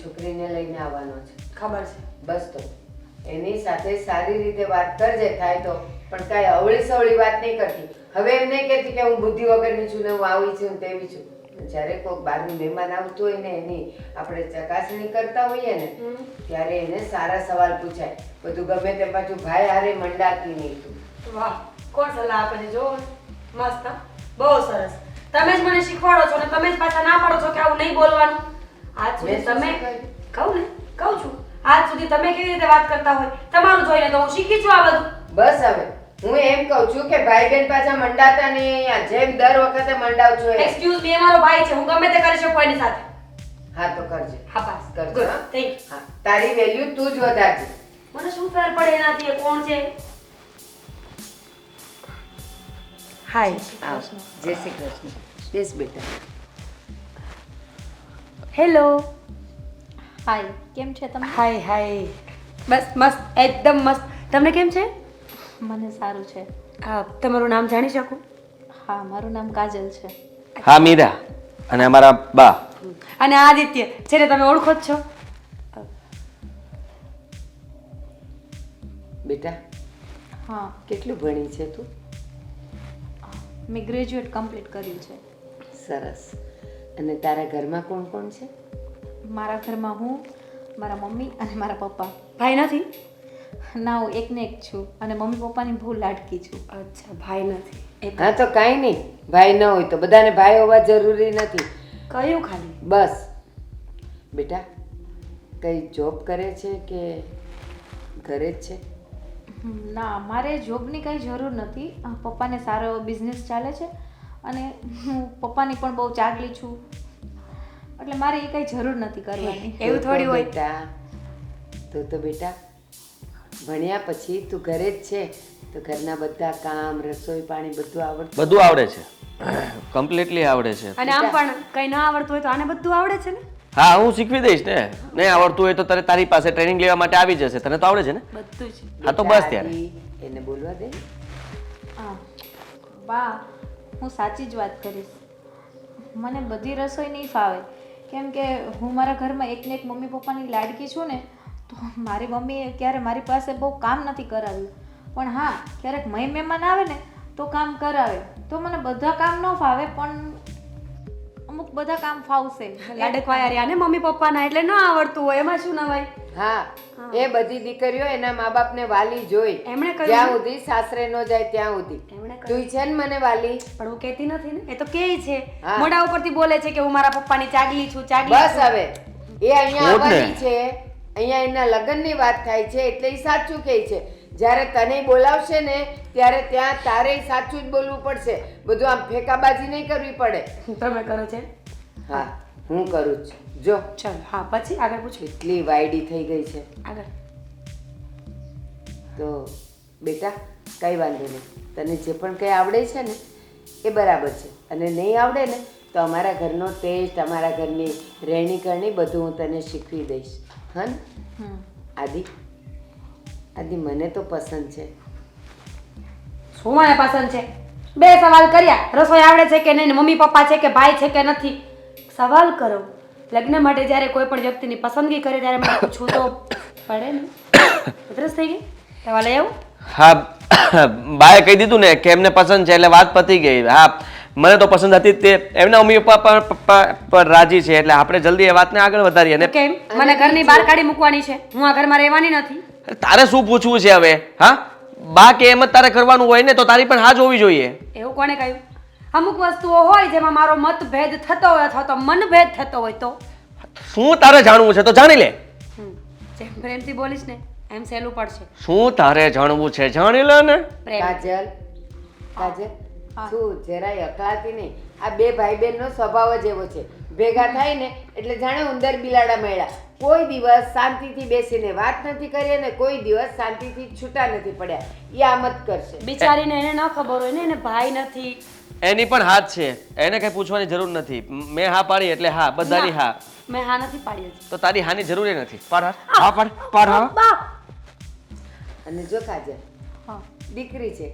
છોકરીને લઈને આવવાનો છે. ખબર છે. બસ તો એની સાથે સારી રીતે વાત કરજે થાય તો, પણ કાંઈ અવળી સવળી વાત નહીં કરતી. હવે એમ નહીં કહેતી કે હું બુદ્ધિ વગરની છું ને હું આવી છું ને તેવી છું. જ્યારે કોઈક બહારનું મહેમાન આવતું હોય ને એની આપણે ચકાસણી કરતા હોઈએ ને ત્યારે એને સારા સવાલ પૂછાય. બધું ગમે તે પાછું ભાઈ હારે મંડાતી નહીં તું. વાહ, કોણ સલાહ આપે છે જો. મસ્ત, બહુ સરસ. તમે જ મને શીખવાડો છો ને તમે જ પાછા ના પાડો છો કે આવું નહીં બોલવાનું. આજ સુધી તમે કહું છું આજ સુધી તમે કેવી રીતે વાત કરતા હોય તમારું જોઈને તો હું શીખી છું આ બધું. બસ હવે હું એમ કહું છું કે ભાઈ બેન પાછા મંડાતા નહીં અહીંયા, જેમ દર વખતે મંડાવ છો એમ. એક્સક્યુઝ મી, મારો ભાઈ છે, હું ગમે તે કરી શકું એની સાથે. હા તો કરજે. હા બસ કરજો. ગુડ, હા? Thank you. હા, તારી વેલ્યુ તું જ વધારજે. મને શું ફેર પડે એનાથી? એ કોણ છે? હાય. આવ. જય શ્રી કૃષ્ણ. બેસ બેટા. હેલો. હાય, કેમ છે તમને? હાય હાય. બસ મસ્ત, એકદમ મસ્ત. તમને કેમ છે? મને સારું છે. તમારું નામ જાણી શકું? હા, મારું નામ કાજલ છે. હા મીરા, અને અમારા બા. અને આદિત્ય છે ને, તમે ઓળખો જ છો. બેટા હા, કેટલું ભણી છે તું? મેં ગ્રેજ્યુએટ કમ્પ્લીટ કર્યું છે. સરસ. અને તારા ઘરમાં કોણ કોણ છે? મારા ઘરમાં હું, મારા મમ્મી અને મારા પપ્પા. ભાઈ નથી? ના, હું એકને એક છું અને મમ્મી પપ્પાની બહુ લાડકી છું. અચ્છા, ભાઈ નથી. હા તો કાંઈ નહીં, ભાઈ ન હોય તો બધાને ભાઈ હોવા જરૂરી નથી. કયું ખાલી? બસ બેટા કઈ જોબ કરે છે કે ઘરે જ છે? ના, મારે જોબની કંઈ જરૂર નથી. પપ્પાને સારો એવો બિઝનેસ ચાલે છે અને હું પપ્પાની પણ બહુ ચાગલી છું, એટલે મારે એ કંઈ જરૂર નથી કરવાની. એવું થોડી હોય. બેટા તો બેટા ભણ્યા પછી તું ઘરે જ છે તો ઘરના બધા કામ રસોઈ પાણી બધું આવડતું? બધું આવડે છે, કમ્પ્લીટલી આવડે છે. અને આમ પણ કઈ ના આવડતું હોય તો આને બધું આવડે છે ને. હા, હું શીખવી દઈશ ને. નહીં આવડતું હોય તો તારી પાસે ટ્રેનિંગ લેવા માટે આવી જશે. તને તો આવડે છે ને? બધું જ. હા તો બસ ત્યારે. એને બોલવા દે. હા બા, હું સાચી જ વાત કરીશ. મને બધી રસોઈ નહીં ફાવે, કેમ કે હું મારા ઘરમાં એકને એક મમ્મી પપ્પાની લાડકી છું ને, તો મારી મમ્મીએ ક્યારે મારી પાસે બહુ કામ નથી કરાવ્યું. પણ હા, ક્યારેક મહેમાન આવે ને તો કામ કરાવે. તો મને બધા કામ ન ફાવે પણ અમુક બધા કામ ફાવશે. લાડકવાયા રહ્યા ને મમ્મી પપ્પાના, એટલે ન આવડતું હોય એમાં શું નવાય. હા, એ બધી દીકરીઓ એના મા બાપને વાલી જોઈ. એમણે કહ્યું જ્યાં ને? સુધી સાસરે ન જાય ત્યાં સુધી. એમણે કહ્યું. તું છે ને મને વાલી. પણ હું કહેતી નથી ને, એ તો કહે છે. હા. મોઢા ઉપરથી બોલે છે કે હું મારા પપ્પાની ચાગલી છું, ચાગલી બસ છું. હવે એ અહીંયા ખોટ ને. આવવાની છે, અહીંયા એના લગ્નની વાત થાય છે એટલે એ સાચું કહે છે. જ્યારે તને બોલાવશે ને ત્યારે ત્યાં તારે સાચું જ બોલવું પડશે. બધું આમ ફેંકાબાજી નહીં કરવી પડે. તમે કરો છે? હા, હું કરું છું. જો ચલ હા, પછી આગળ પૂછો. એટલી વાયડી થઈ ગઈ છે આગળ. તો બેટા કંઈ વાંધો નહીં. તને જે પણ કંઈ આવડે છે ને એ બરાબર છે, અને નહીં આવડે ને તો અમારા ઘરનો ટેસ્ટ, અમારા ઘરની રહેણી કરણી બધું હું તને શીખવી દઈશ. હા ને? આદિ મને તો પસંદ છે. શું મને પસંદ છે? બે સવાલ કર્યા, રસોઈ આવડે છે કે નહીં, ને મમ્મી પપ્પા છે કે ભાઈ છે કે નથી. સવાલ કરો. લગ્ન માટે જ્યારે કોઈ પણ વ્યક્તિની પસંદગી કરે ત્યારે મને પૂછવું તો પડે ને. ઉધરસ થઈ ગઈ? દવા લઈ આવું? હા, બાએ કહી દીધું ને કે એમને પસંદ છે એટલે વાત પતી ગઈ. હા, મને તો પસંદ હતી જ તે. એમના મમ્મી પપ્પા પર રાજી છે એટલે આપણે જલ્દી એ વાતને આગળ વધારીએ ને. કેમ? મને ઘરની બહાર કાઢી મૂકવાની છે? હું આ ઘરમાં રહેવાની નથી. તારે શું પૂછવું છે હવે? હા, બા કે એમ જ તારે કરવાનું હોય ને તો તારી પણ હા જ હોવી જોઈએ. એવું કોણે કહ્યું? અમુક વસ્તુઓ હોય જેમાં મારો મતભેદ થતો હોય અથવા તો મનભેદ થતો હોય તો શું તારે જાણવું છે તો જાણી લે. જેમ પ્રેમથી બોલીશ ને એમ સહેલું પડશે. શું તારે જાણવું છે જાણી લે ને. પ્રેમ. કાજલ તું જરાય અકળાતી નહીં. આ બે ભાઈ બહેનનો સ્વભાવ જ એવો છે. ભેગા થાય ને એટલે જાણે ઉંદર બિલાડા મળ્યા. કોઈ દિવસ શાંતિથી બેસીને વાત નથી કરી અને કોઈ દિવસ શાંતિથી છૂટા નથી પડ્યા. એ આમ જ કરશે. બિચારીને એને ન ખબર હોય ને, એને ભાઈ નથી. એની પણ હાથ છે, એને કઈ પૂછવાની જરૂર નથી. મેં હા પાડી એટલે હા, બધાની હા. મેં હા નથી પાડી હજી. તો તારી હાની જરૂર નથી. પાડ હા, હા પાડ હા. બા! અને જો કાજલ હા દીકરી છે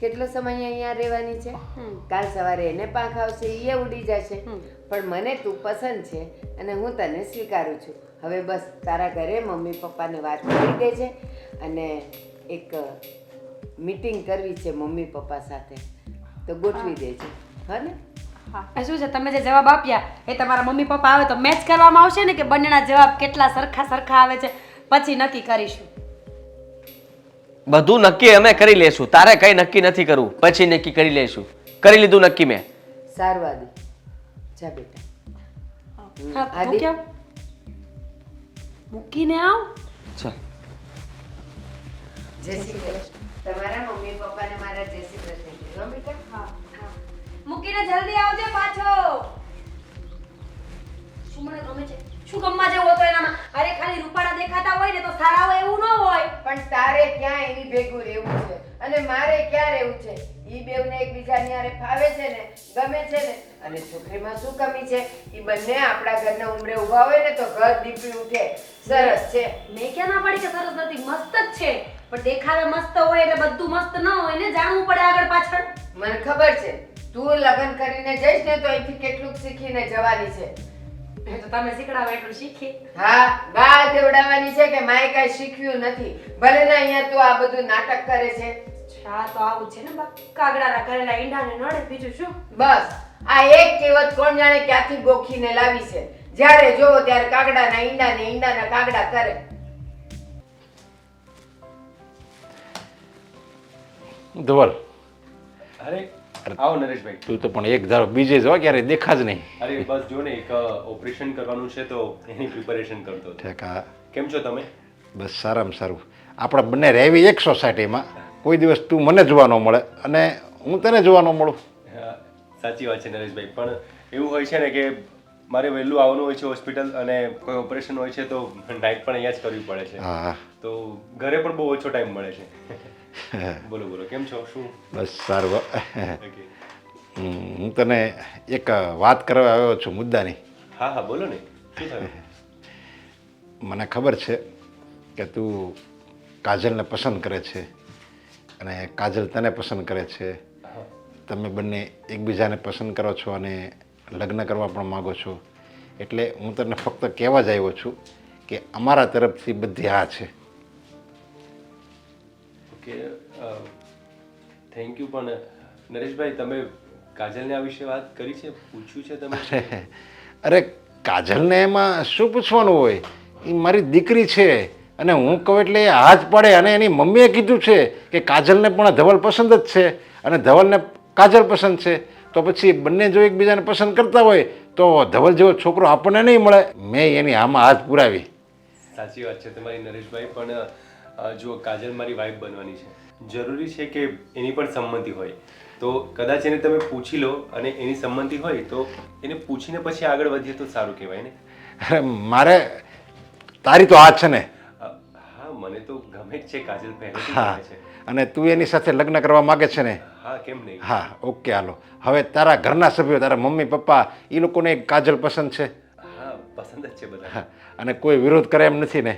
કેટલો સમય અહીંયા રહેવાની છે? કાલ સવારે એને પાંખ આવશે, એ ઉડી જશે. પણ મને તું પસંદ છે અને હું તને સ્વીકારું છું. હવે બસ તારા ઘરે મમ્મી પપ્પાને વાત કરી દેજે અને એક મીટિંગ કરવી છે મમ્મી પપ્પા સાથે, તો ગોઠવી દેજે. હા ને? આ શું છે, તમે જે જવાબ આપ્યા એ તમારા મમ્મી પપ્પા આવે તો મેચ કરવામાં આવશે ને, કે બંનેના જવાબ કેટલા સરખા આવે છે પછી નક્કી કરીશું? બધું નક્કી અમે કરી લેશું, તારે કઈ નક્કી નથી કરવું, પછી નક્કી કરી લેશું. કરી લીધું નક્કી મેં. સારું આદિ, જા બેટા. હા, તું આદિ. કેમ મૂકીને આવ. ચાલ. જય શ્રી કૃષ્ણ. તમારા મમ્મી પપ્પાને મારા જય શ્રી કૃષ્ણ કહેજો, બેટા. મૂકીને જલ્દી આવજે પાછો. શું મને ગમે છે, શું ગમવા જેવું હતો એનામાં? અરે ખાલી રૂપાળા દેખાતા હોય ને તો સારા હોય એવું ન હોય. પણ તારે ક્યાં એની ભેગું રહેવું છે અને મારે ક્યાં રહેવું છે? ઈ બેવને એકબીજાની હારે ફાવે છે ને, ગમે છે ને. અને છોકરીમાં શું કમી છે? ઈ બંને આપણા ઘરના ઉંબરે ઊભા હોય ને તો ઘર દીપી ઉઠે. સરસ છે. મેં ક્યાં ના પાડી કે સરસ નથી, મસ્ત જ છે. પણ દેખાવે મસ્ત હોય એટલે બધું મસ્ત ન હોય ને, જાણવું પડે આગળ પાછળ. મને ખબર છે તું લગ્ન કરીને જઈશ ને તો અહીંથી કેટલુંક શીખીને જવાની છે. એ તો તમે શીખડાવો એટલું શીખી. હા, ગાળ દેવડાવવાની છે કે માએ કાંઈ શીખ્યું નથી. ભલે ને અહીંયા તું આ બધું નાટક કરે છે. હા તો આવું છે ને બા, કાગડાના કરેલા ઈંડાને નડે, બીજું શું? બસ આ એક કહેવત કોણ જાણે ક્યાંથી ગોખીને લાવી છે. જ્યારે જોવો ત્યારે કાગડાના ઈંડા ને ઈંડાના કાગડા કરે. ધવલ, અરે આવો નરેશભાઈ. તું તો પણ એક ધારો બીજે જો ક્યારે દેખા જ નહીં. અરે બસ જો ને એક ઓપરેશન કરવાનું છે તો એની પ્રિપેરેશન કરતો હતો. ઠેકા, કેમ છો તમે? બસ સારામાં સારું. આપણે બંને રહેવી એક સોસાયટીમાં, કોઈ દિવસ તું મને જોવા ન મળે અને હું તને જોવા ન મળું. સાચી વાત છે નરેશભાઈ, પણ એવું હોય છે ને કે મારે વહેલું આવવાનું હોય છે હોસ્પિટલ અને કોઈ ઓપરેશન હોય છે તો નાઇટ પણ અહીંયા જ કરવી પડે છે. હા, તો ઘરે પણ બહુ ઓછો ટાઈમ મળે છે. બોલો બોલો, કેમ છો? શું? બસ સારું. Okay. હું તને એક વાત કરવા આવ્યો છું મુદ્દાની. હા હા બોલો ને, શું થયું? મને ખબર છે કે તું કાજલને પસંદ કરે છે અને કાજલ તને પસંદ કરે છે. તમે બંને એકબીજાને પસંદ કરો છો અને લગ્ન કરવા પણ માગો છો. એટલે હું તને ફક્ત કહેવા જ આવ્યો છું કે અમારા તરફથી બધી હા છે. Okay, thank you. પણ નરેશભાઈ તમે કાજલને આ વિશે વાત કરી છે, પૂછ્યું છે તમે? અરે કાજલને એમાં શું પૂછવાનું હોય? એ મારી દીકરી છે અને હું કહું એટલે એ હાથ પડે. અને એની મમ્મીએ કીધું છે કે કાજલને પણ ધવલ પસંદ જ છે અને ધવલને કાજલ પસંદ છે. તો પછી બંને જો એકબીજાને પસંદ કરતા હોય તો ધવલ જેવો છોકરો આપણને નહીં મળે. મેં એની આમાં હાથ પુરાવી. સાચી વાત છે તમારી નરેશભાઈ, પણ જો કાજલ મારી વાઈફ બનવાની છે, જરૂરી છે કે એની પણ સંમતિ હોય. તો કદાચ એને તમે પૂછી લો અને એની સંમતિ હોય તો એને પૂછીને પછી આગળ વધીએ તો સારું કહેવાય ને. અરે મારે તારી તો હાથ છે ને. હા, મને તો ગમે જ છે કાજલ, પહેલેથી હા, ગમે છે. અને તું એની સાથે લગ્ન કરવા માગે છે ને? હા, કેમ નહીં? હા, ઓકે. હાલો, હવે તારા ઘરના સભ્યો, તારા મમ્મી પપ્પા, એ લોકોને કાજલ પસંદ છે? હા, પસંદ જ છે બધા. હા, અને કોઈ વિરોધ કરે એમ નથી ને?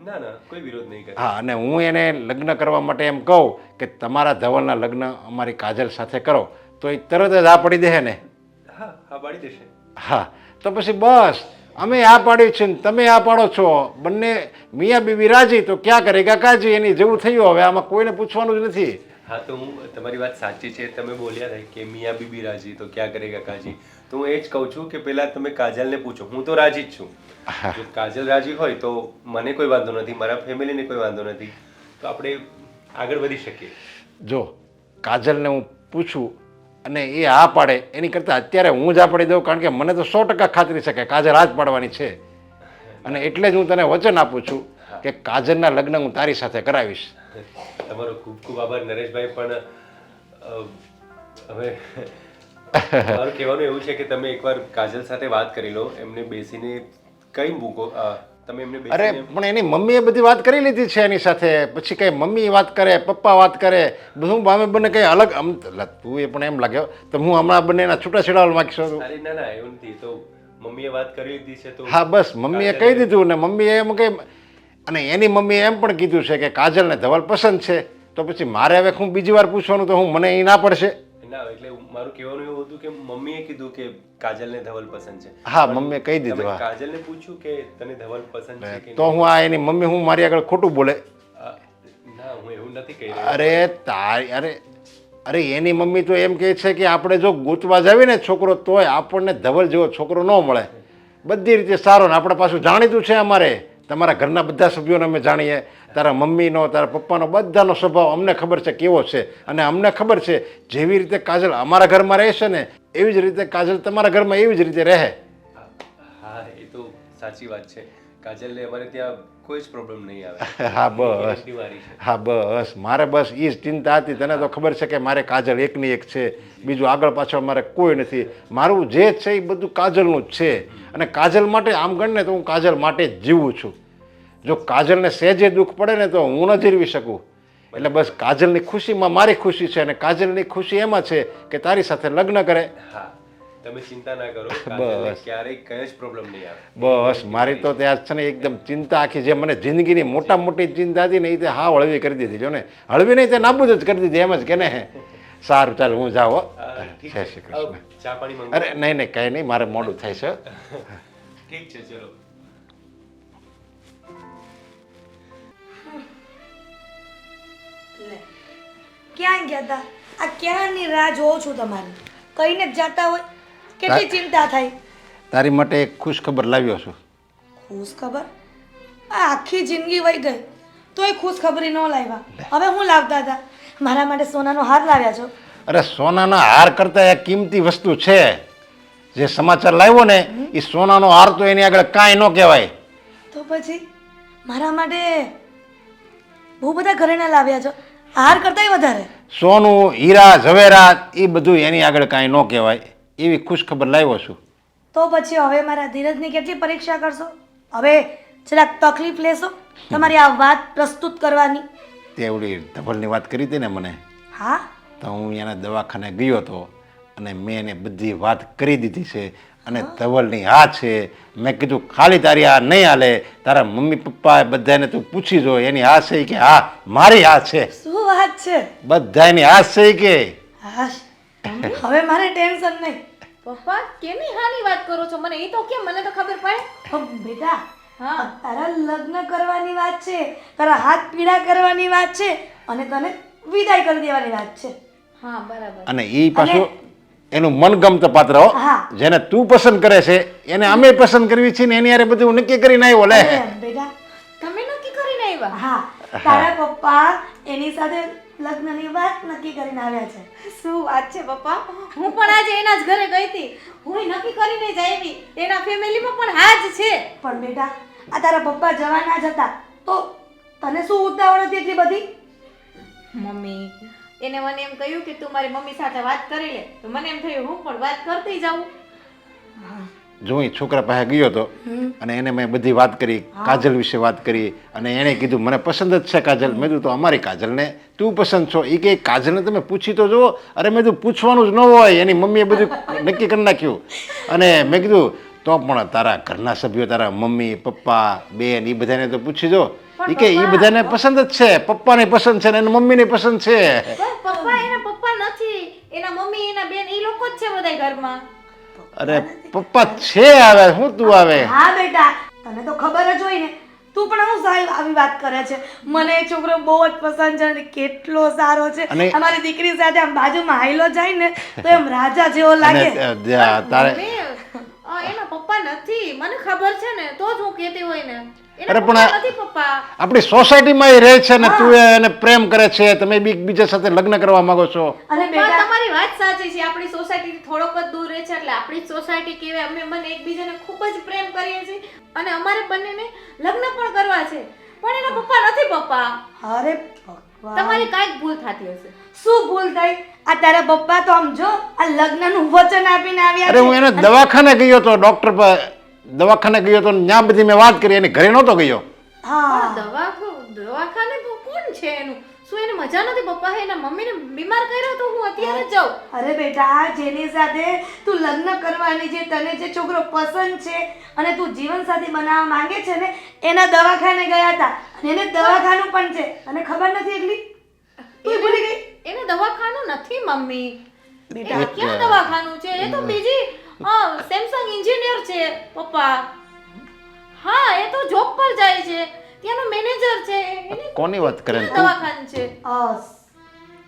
ના ના, કોઈ વિરોધ નહીં કરે. હા, અને હું એને લગ્ન કરવા માટે એમ કહું કે તમારા ધવલના લગ્ન અમારી કાજલ સાથે કરો તો એ તરત જ આ પડી દે ને? હા હા, પાડી દેશે. હા, તો પછી બસ અમે આ પાડ્યું છે ને તમે આ પાડો છો. બંને મિયા બીવી રાજી તો ક્યાં કરેગા કાજી. એની જેવું થયું. હવે આમાં કોઈને પૂછવાનું જ નથી. હા, તો હું તમારી વાત સાચી છે. તમે બોલ્યા હતા કે મિયા બીબી રાજી તો ક્યાં કરેગા કાજી. તો હું એ જ કહું છું કે પહેલાં તમે કાજલને પૂછો. હું તો રાજી જ છું. જો કાજલ રાજી હોય તો મને કોઈ વાંધો નથી, મારા ફેમિલીને કોઈ વાંધો નથી, તો આપણે આગળ વધી શકીએ. જો કાજલને હું પૂછું અને એ આ પાડે એની કરતાં અત્યારે હું જ આ પાડી દઉં, કારણ કે મને તો 100% ખાતરી છે કે કાજલ આ જ પાડવાની છે. અને એટલે જ હું તને વચન આપું છું કે કાજલના લગ્ન હું તારી સાથે કરાવીશ. તમારો ખૂબ ખૂબ આભાર નરેશભાઈ. પણ હવે મારું કહેવાનું એવું છે કે તમે એકવાર કાજલ સાથે વાત કરી લો, એમને બેસીને કઈ મૂકો. તમે એમને અરે બેસીને પણ એની મમ્મીએ બધી વાત કરી લીધી છે એની સાથે. પછી કઈ મમ્મી વાત કરે, પપ્પા વાત કરે, બધું અમે બંને કઈ અલગ. તું એ પણ એમ લાગ્યો તો હું હમણાં બંનેના છૂટાછેડા માગીશું. અરે ના ના, એવું નથી. તો મમ્મીએ વાત કરી લીધી છે તો હા, બસ મમ્મીએ કહી દીધું ને મમ્મીએ એમ કે, અને એની મમ્મીએ એમ પણ કીધું છે કે કાજલને ધવલ પસંદ છે. તો પછી મારે હવે હું બીજી વાર પૂછવાનું તો હું મને એ ના પડશે? ના એટલે મારું કહેવાનું એવું હતું કે મમ્મીએ કીધું કે કાજલને ધવલ પસંદ છે. હા, મમ્મીએ કહી દીધું. તમે હા. કાજલને પૂછ્યું કે તને ધવલ પસંદ છે કે તો હું આ એની મમ્મી હું મારી આગળ ખોટું બોલે? ના હું એવું નથી કહી રહ્યો. અરે એની મમ્મી તો એમ કહે છે કે આપણે જો ગોતવા જાવીએ ને છોકરો તોય આપણને ધવલ જેવો છોકરો ન મળે. બધી રીતે સારો ને આપણે પાછું જાણીતું છે અમારે. તમારા ઘરના બધા સભ્યોને અમે જાણીએ, તારા મમ્મીનો તારા પપ્પાનો બધાનો સ્વભાવ અમને ખબર છે કેવો છે. અને અમને ખબર છે જેવી રીતે કાજલ અમારા ઘરમાં રહે છે ને એવી જ રીતે કાજલ તમારા ઘરમાં એવી જ રીતે રહે. હા એ તો સાચી વાત છે. કાજલને અમારે ત્યાં કોઈ જ પ્રોબ્લેમ નહીં આવે. હા બસ, guarantee મારી છે. હા બસ, મારે બસ એ જ ચિંતા હતી. તને તો ખબર છે કે મારે કાજલ એકની એક છે, બીજું આગળ પાછળ મારે કોઈ નથી. મારું જે છે એ બધું કાજલનું જ છે. અને કાજલ માટે આમ ગણને તો હું કાજલ માટે જ જીવું છું. જો કાજલને સહેજે દુઃખ પડે ને તો હું ન જીરવી શકું. એટલે બસ કાજલની ખુશીમાં મારી ખુશી છે અને કાજલની ખુશી એમાં છે કે તારી સાથે લગ્ન કરે. હા તમે ચિંતા ના કરો. કાજલને ક્યારેય કઈ જ પ્રોબ્લેમ નહીં આવે. બસ મારી તો ત્યાં છે ને એકદમ ચિંતા આખી જે મને જિંદગીની મોટી ચિંતા હતી ને એ તે હાવ હળવી કરી દીધી. જો ને હળવી નહીં તે નાબૂદ જ કરી દીધી એમ જ કે ને. સારું ચાલ હું જાઉં હો. ઠીક જય છે. શ્રી કૃષ્ણ. ચા પાણી મંગાવો. અરે નહીં નહીં કંઈ નહીં, મારે મોડું થાય છે. ઠીક છે ચલો. લે ક્યાં ગયા હતા? આ ક્યાંની રાહ જોઉં છું તમારી. કઈને જ જાતા હોય કેટલી ચિંતા થાય. તારી માટે એક ખુશ ખબર લાવ્યો છું. ખુશ ખબર? આ આખી જિંદગી વહી ગઈ તોય ખુશ ખબરી ન લાવ્યા. હવે હું લાવતા હતા? મારા માટે સોનાનો હાર લાવ્યા છો? અરે સોનાના હાર કરતાં એક કિંમતી વસ્તુ છે. જે સમાચાર લાવ્યો ને એ સોનાનો હાર તો એની આગળ કાંઈ ન કહેવાય. તો પછી મારા માટે બહુ બધા ઘરેણા લાવ્યા છો, હાર કરતાંય વધારે. સોનું, હીરા, ઝવેરાત એ બધું એની આગળ કાંઈ ન કહેવાય એવી ખુશ ખબર લાવ્યો છું. તો પછી હવે મારા ધીરજની કેટલી પરીક્ષા કરશો? હવે જરાક તકલીફ લેશો તમારી આ વાત પ્રસ્તુત કરવાની? તે ઓલી ધવલની વાત કરી હતી ને મને, હા તો હું એના દવાખાને ગયો હતો અને મેં એને બધી વાત કરી દીધી છે. અને ધવલની હા છે. મેં કીધું ખાલી તારી આ નહીં હાલે, તારા મમ્મી પપ્પા બધાને તું પૂછી જો એની હા છે કે હા મારી હા છે. શું વાત છે? બધાની હા છે કે હાશ, હવે મારે ટેન્શન નહીં. પપ્પા કેની હાની વાત કરો છો? મને એ તો કેમ, મને તો ખબર પડે. બેટા હા તારા લગ્ન કરવાની વાત છે, તારા હાથ પીડા કરવાની વાત છે અને તને વિદાય કરી દેવાની વાત છે. હા બરાબર. અને એ પાછું એનું મનગમતું પાત્ર હો. હા. જેને તું પસંદ કરે છે એને અમે પસંદ કરવી છે ને એની હારે બધું નક્કી કરીને આવ્યો. લે અરે બેટા, તમે નક્કી કરીને આવ્યા? હા તારા પપ્પા એની સાથે લગ્નની વાત નક્કી કરીને આવ્યા છે. શું વાત છે પપ્પા? હું પણ આજે એના જ ઘરે ગઈ હતી. હું નક્કી કરીને જ આવી. એના ફેમિલીમાં પણ હા જ છે. પણ બેટા આ તારા પપ્પા જવાના જ હતા તો તને શું ઉતાવળ હતી એટલી બધી? મમ્મી એને મને એમ કહ્યું કે તું મારી મમ્મી સાથે વાત કરી લે, તો મને એમ થયું હું પણ વાત કરતી જાઉં. જો એ છોકરા પાસે ગયો હતો અને એને મેં બધી વાત કરી, કાજલ વિશે વાત કરી અને એણે કીધું મને પસંદ જ છે કાજલ. મેં કીધું તો અમારી કાજલને તું પસંદ છો? એ કે કાજલને તમે પૂછી તો જુઓ. અરે મેં કીધું પૂછવાનું જ ન હોય, એની મમ્મીએ બધું નક્કી કરી નાખ્યું. અને મેં કીધું તો પણ તારા ઘરના સભ્યો, તારા મમ્મી પપ્પા બેન એ બધાને તો પૂછી જો. એ કે એ બધાને પસંદ જ છે, પપ્પાને પસંદ છે ને એની મમ્મીને પસંદ છે. પણ પપ્પા એના પપ્પા નથી, એના મમ્મી એના બેન એ લોકો જ છે બધા ઘરમાં. અરે પપ્પા છે આવે શું તું આવે? હા બેટા તને તો ખબર જ હોય ને, તું પણ હું સાહેબ આવી વાત કરે છે. મને એ છોકરો બહુ જ પસંદ છે અને કેટલો સારો છે. અને- અમારી દીકરી સાથે આમ બાજુમાં હાઈલો જાય ને તો એમ રાજા જેવો લાગે. તારે મમ્મી, એના પપ્પા નથી, મને ખબર છે ને, તો જ હું કહેતી હોય ને. એના અરે પણ પપ્પા નથી પપ્પા. આપણી સોસાયટીમાં એ રહે છે ને તું એને પ્રેમ કરે છે, તમે બી એકબીજા સાથે લગ્ન કરવા માંગો છો. અરે પણ બેટા તમારી વાત સાચી છે. આપણી સોસાયટી થોડોક જ દૂર રહે છે એટલે આપણી સોસાયટી કહેવાય. અમે બંને એકબીજાને ખૂબ જ પ્રેમ કરીએ છીએ અને અમારે બંનેને લગ્ન પણ કરવા છે. પણ એના પપ્પા નથી પપ્પા. અરે ભગવાન, તમારી કાંઈક ભૂલ થતી હશે. શું ભૂલ થઈ? આ તારા પપ્પા તો આમ જો આ લગ્નનું વચન આપીને આવ્યા અરે છે. હું એને દવાખાને ગયો તો, ડોક્ટર પર દવાખાને ગયો તો ત્યાં બધી મેં વાત કરી, એને ઘરે નહોતો ગયો. હા પણ દવાખાને કોણ છે એનું? શું એને મજા નથી પપ્પા? એના મમ્મીને બીમાર કર્યો તો હું અત્યારે જ જાઉં. અરે બેટા જેની સાથે તું લગ્ન કરવાની છે, તને જે છોકરો પસંદ છે અને તું જીવન સાથી બનાવવા માંગે છે ને એના દવાખાને ગયા હતા અને એને દવાખાનું પણ છે અને ખબર નથી એટલી? તું ભૂલી ગઈ એને દવાખાનું નથી મમ્મી. બેટા, એ ક્યાં દવાખાનું છે? એ તો બીજી સેમસંગ એન્જિનિયર છે પપ્પા. હા, એ તો જોબ પર જાય છે, ત્યાંનો મેનેજર છે. એને કોની વાત કરે ને ક્યાં દવાખાનું છે?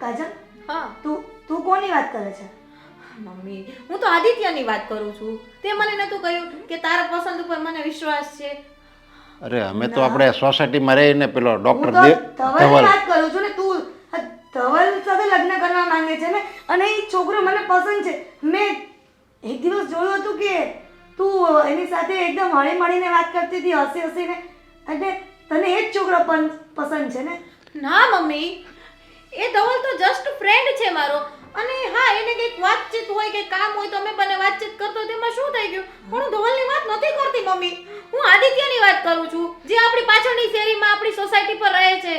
કાજલ હા તું કોની વાત કરે છે? મમ્મી, હું તો આદિત્યની વાત કરું છું. તે મને નતું કહ્યું કે તારા પસંદ ઉપર મને વિશ્વાસ છે. અરે અમે તો આપણે સોસાયટીમાં રહીને પેલો હું ડોક્ટર તો ધવલની ધવલ વાત કરું છું ને. તું આ ધવલ સાથે લગ્ન કરવા માંગે છે ને, અને એ છોકરો મને પસંદ છે. મેં એક દિવસ જોયું હતું કે તું એની સાથે એકદમ હળી મળીને વાત કરતી હતી, હસી હસીને, એટલે તને એ જ છોકરો પસંદ છે ને? ના મમ્મી, એ ધવલ તો જસ્ટ ફ્રેન્ડ છે મારો. અને હા, એને કંઈક વાતચીત હોય કે કામ હોય તો અમે બંને વાતચીત કરતો, તેમાં શું થઈ ગયું? પણ હું ધવલની વાત નથી કરતી મમ્મી, હું આદિત્યની વાત કરું છું, જે આપણી પાછળની શેરીમાં આપણી સોસાયટી પર રહે છે.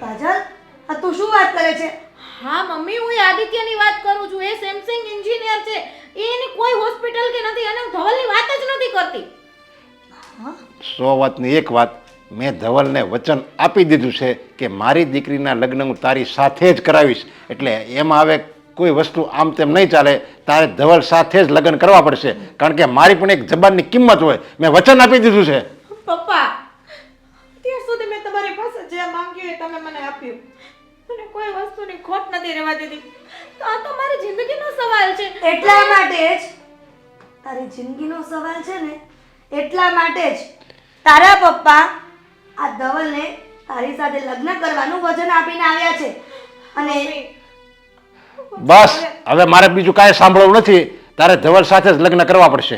કાજલ, આ તું શું વાત કરે છે? હા મમ્મી, હું એ આદિત્યની વાત કરું છું. એ સેમસંગ એન્જિનિયર છે, એની કોઈ હોસ્પિટલ કે નથી, અને હું ધવલની વાત જ નથી કરતી. 100 વાતની એક વાત, મેં ધવલને વચન આપી દીધું છે કે મારી દીકરીના લગ્ન હું તારી સાથે જ કરાવીશ. એટલે એમાં હવે કોઈ વસ્તુ આમ તેમ નહીં ચાલે, તારે ધવલ સાથે જ લગ્ન કરવા પડશે, કારણ કે મારી પણ એક જબાનની કિંમત હોય. મેં વચન આપી દીધું છે. પપ્પા, અત્યાર સુધી મેં તમારી પાસે જે માંગ્યું એ તમે મને આપ્યું, અને કોઈ વસ્તુની ખોટ નથી રહેવા દીધી. તો આ તો મારી જિંદગીનો સવાલ છે. એટલા માટે જ તારી જિંદગીનો સવાલ છે ને, એટલા માટે જ તારા પપ્પા આ ધવલને તારી સાથે લગ્ન કરવાનું વચન આપીને આવ્યા છે. અને બસ હવે મારે બીજું કાંઈ સાંભળવું નથી. તારે ધવલ સાથે જ લગ્ન કરવા પડશે.